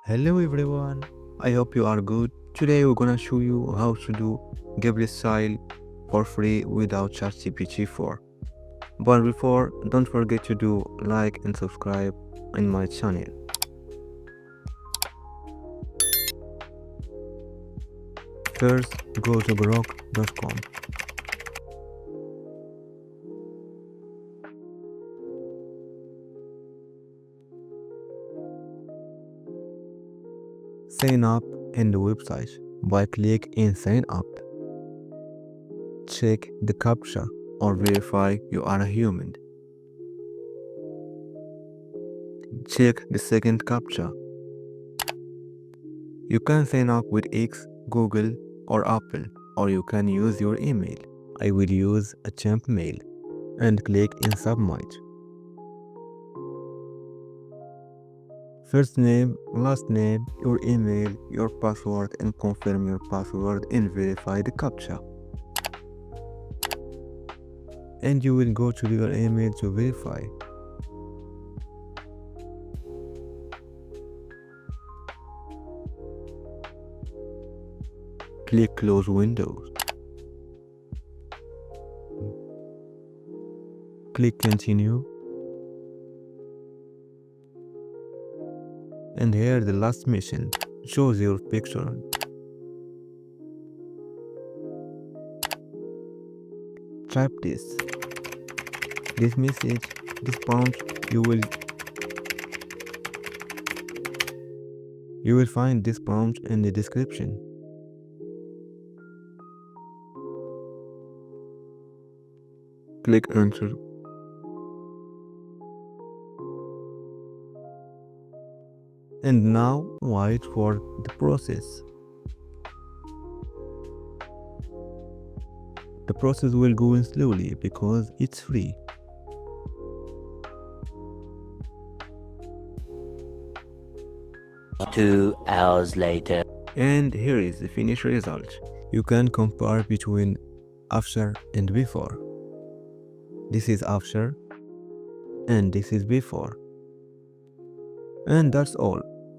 Hello everyone, I hope you are good. Today we're gonna show you how to do Ghibli style for free without ChatGPT 4. But before, don't forget to do like and subscribe in my channel. First, go to grok.com. Sign up in the website by click in sign up. Check the captcha or verify you are a human. Check the second captcha. You can sign up with X, Google, or Apple, or you can use your email. I will use a champ mail and click in submit. First name, last name, your email, your password, and confirm your password and verify the captcha. And you will go to your email to verify. Click close windows. Click continue. And here the last mission shows your picture. Type this message, this prompt. You will find this prompt in the description. Click enter. And now wait for the process. The process will go in slowly because it's free. Two hours later. And here is the finished result. You can compare between after and before. This is after and this is before. And that's all.